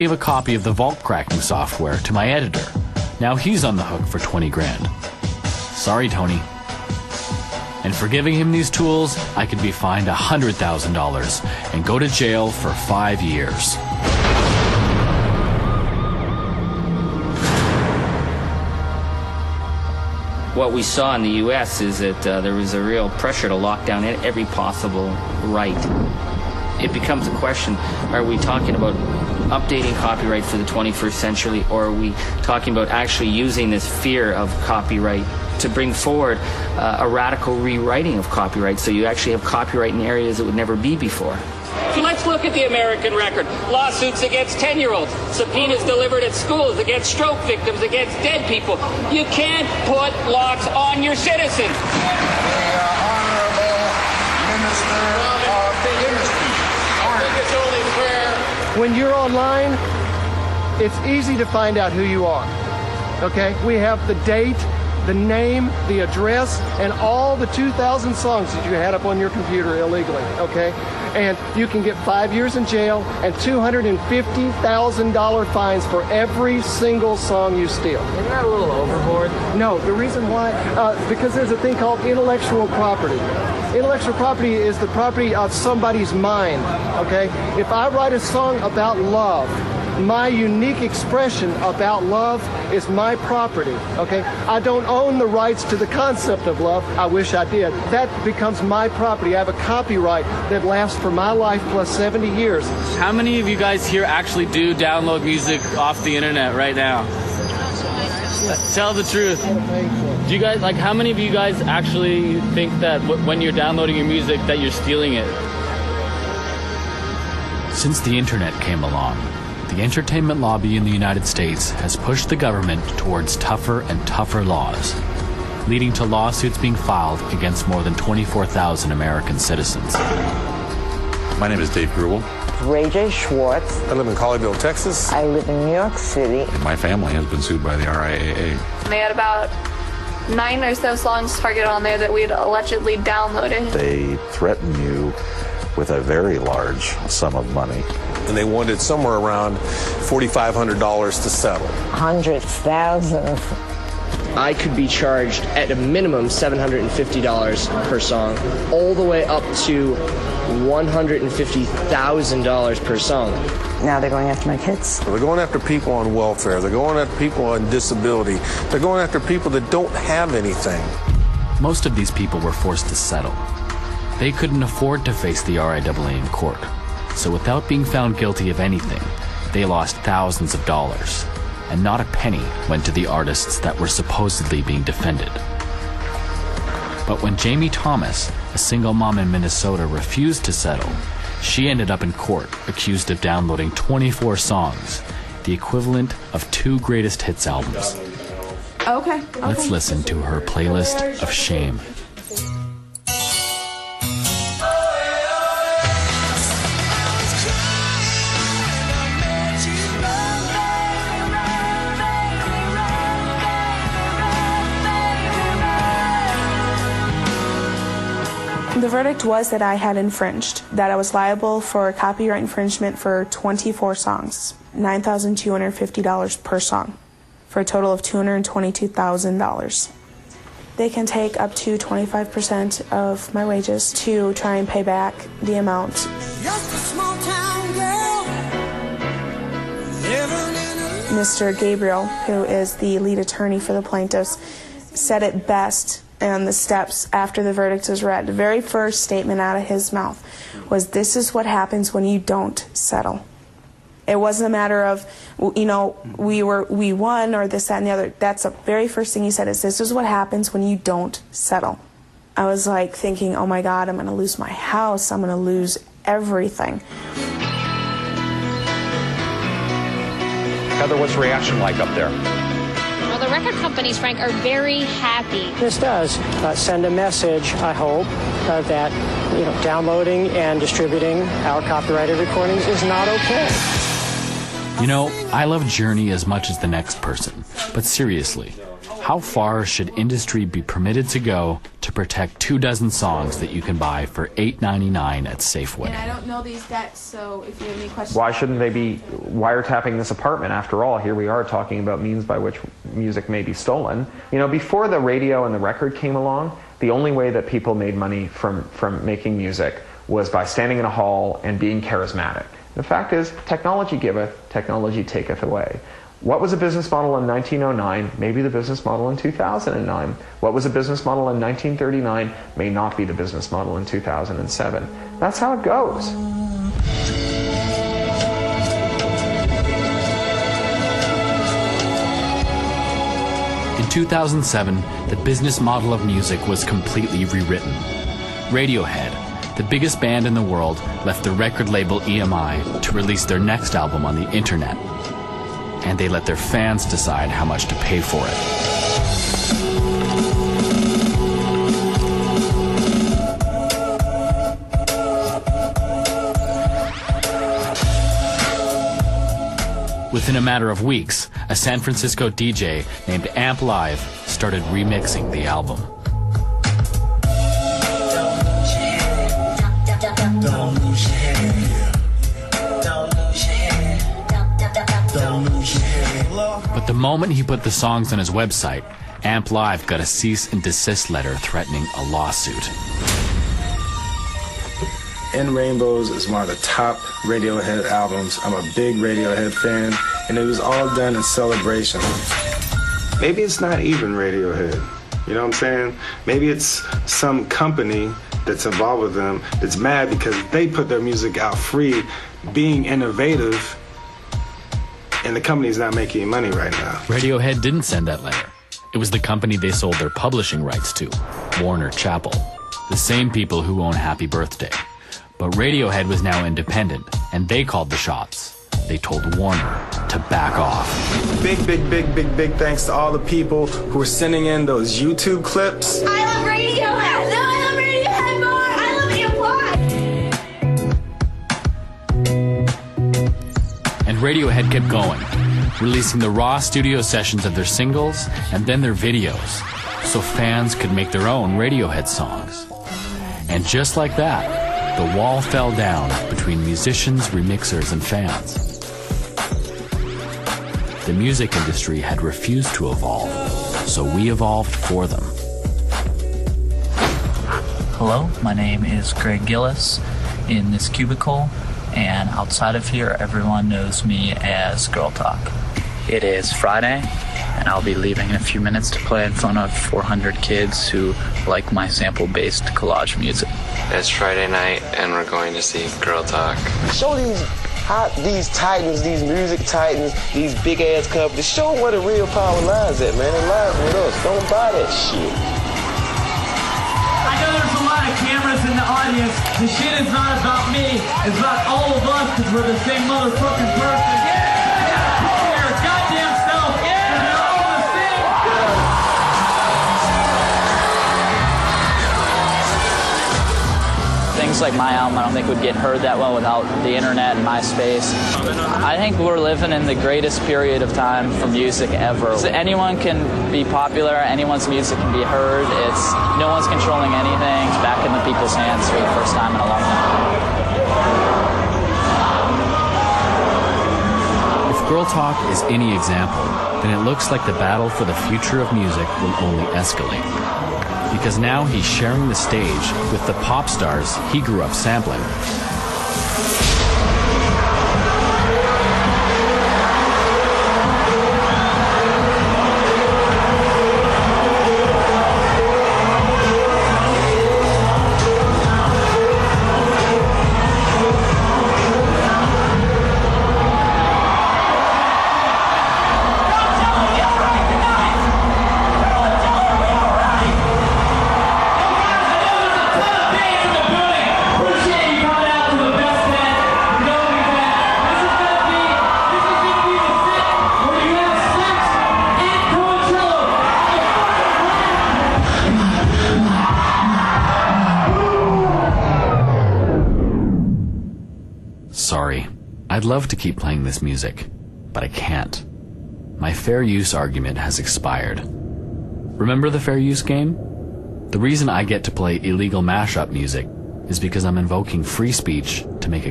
gave a copy of the vault cracking software to my editor. Now he's on the hook for 20 grand. Sorry, Tony. And for giving him these tools, I could be fined $100,000 and go to jail for 5 years. What we saw in the U.S. is that there was a real pressure to lock down every possible right. It becomes a question, are we talking about updating copyright for the 21st century, or are we talking about actually using this fear of copyright to bring forward a radical rewriting of copyright, so you actually have copyright in areas that would never be before? So let's look at the American record. Lawsuits against 10-year-olds, subpoenas delivered at schools against stroke victims, against dead people. You can't put locks on your citizens. The Honorable Minister of Industry. I think it's only fair. When you're online, it's easy to find out who you are. Okay? We have the date, the name, the address, and all the 2,000 songs that you had up on your computer illegally. Okay? And you can get 5 years in jail and $250,000 fines for every single song you steal. Isn't that a little overboard? No, the reason why, because there's a thing called intellectual property. Intellectual property is the property of somebody's mind, okay? If I write a song about love, my unique expression about love is my property, okay? I don't own the rights to the concept of love. I wish I did. That becomes my property. I have a copyright that lasts for my life plus 70 years. How many of you guys here actually do download music off the internet right now? Tell the truth. Do you guys, like, how many of you guys actually think that when you're downloading your music that you're stealing it? Since the internet came along, the entertainment lobby in the United States has pushed the government towards tougher and tougher laws, leading to lawsuits being filed against more than 24,000 American citizens. My name is Dave Grubel. Ray J. Schwartz. I live in Colleyville, Texas. I live in New York City. My family has been sued by the RIAA. They had about 9 or so songs targeted on there that we'd allegedly downloaded. They threaten you with a very large sum of money. And they wanted somewhere around $4,500 to settle. Hundreds, thousands. I could be charged at a minimum $750 per song, all the way up to $150,000 per song. Now they're going after my kids. They're going after people on welfare. They're going after people on disability. They're going after people that don't have anything. Most of these people were forced to settle. They couldn't afford to face the RIAA in court. So without being found guilty of anything, they lost thousands of dollars, and not a penny went to the artists that were supposedly being defended. But when Jamie Thomas, a single mom in Minnesota, refused to settle, she ended up in court accused of downloading 24 songs, the equivalent of 2 greatest hits albums. Okay. Let's listen to her playlist of shame. The verdict was that I had infringed, that I was liable for copyright infringement for 24 songs, $9,250 per song, for a total of $222,000. They can take up to 25% of my wages to try and pay back the amount. Just a small town girl, living in a... Mr. Gabriel, who is the lead attorney for the plaintiffs, said it best on the steps after the verdict was read. The very first statement out of his mouth was, "This is what happens when you don't settle." It wasn't a matter of, you know, we won or this, that, and the other. That's the very first thing he said is, "This is what happens when you don't settle." I was like thinking, oh my God, I'm going to lose my house. I'm going to lose everything. Heather, what's the reaction like up there? Well, the record companies, Frank, are very happy. This does send a message, I hope, that downloading and distributing our copyrighted recordings is not okay. You know, I love Journey as much as the next person, but seriously, How far should industry be permitted to go to protect 24 songs that you can buy for $8.99 at Safeway? And I don't know these debts, so if you have any questions... Why shouldn't they be wiretapping this apartment? After all, here we are talking about means by which music may be stolen. You know, before the radio and the record came along, the only way that people made money from making music was by standing in a hall and being charismatic. The fact is, technology giveth, technology taketh away. What was a business model in 1909 may be the business model in 2009. What was a business model in 1939 may not be the business model in 2007. That's how it goes. In 2007, the business model of music was completely rewritten. Radiohead, the biggest band in the world, left the record label EMI to release their next album on the internet. And they let their fans decide how much to pay for it. Within a matter of weeks, a San Francisco DJ named Amp Live started remixing the album. Don't lose your head. Don't lose your head. Don't lose your head. But the moment he put the songs on his website, Amp Live got a cease and desist letter threatening a lawsuit. In Rainbows is one of the top Radiohead albums. I'm a big Radiohead fan, and it was all done in celebration. Maybe it's not even Radiohead, you know what I'm saying? Maybe it's some company that's involved with them that's mad because they put their music out free, being innovative, and the company's not making money right now. Radiohead didn't send that letter. It was the company they sold their publishing rights to, Warner Chappell, the same people who own Happy Birthday. But Radiohead was now independent, and they called the shots. They told Warner to back off. Big thanks to all the people who are sending in those YouTube clips. I love Radiohead. No, I love Radiohead more. I love Apply. And Radiohead kept going, releasing the raw studio sessions of their singles and then their videos, so fans could make their own Radiohead songs. And just like that, the wall fell down between musicians, remixers, and fans. The music industry had refused to evolve, so we evolved for them. Hello, my name is Greg Gillis in this cubicle, and outside of here, everyone knows me as Girl Talk. It is Friday, and I'll be leaving in a few minutes to play in front of 400 kids who like my sample-based collage music. It's Friday night, and we're going to see Girl Talk. Show these titans, these music titans, these big-ass companies, show them where the real power lies at, man. It lies with us. Don't buy that shit. I know there's a lot of cameras in the audience. The shit is not about me. It's about all of us, because we're the same motherfucking person. Things like my album, I don't think would get heard that well without the internet and MySpace. I think we're living in the greatest period of time for music ever. Anyone can be popular, anyone's music can be heard. No one's controlling anything. It's back in the people's hands for the first time in a long time. If Girl Talk is any example, then it looks like the battle for the future of music will only escalate. Because now he's sharing the stage with the pop stars he grew up sampling. Sorry, I'd love to keep playing this music, but I can't. My fair use argument has expired. Remember the fair use game? The reason I get to play illegal mashup music is because I'm invoking free speech to make a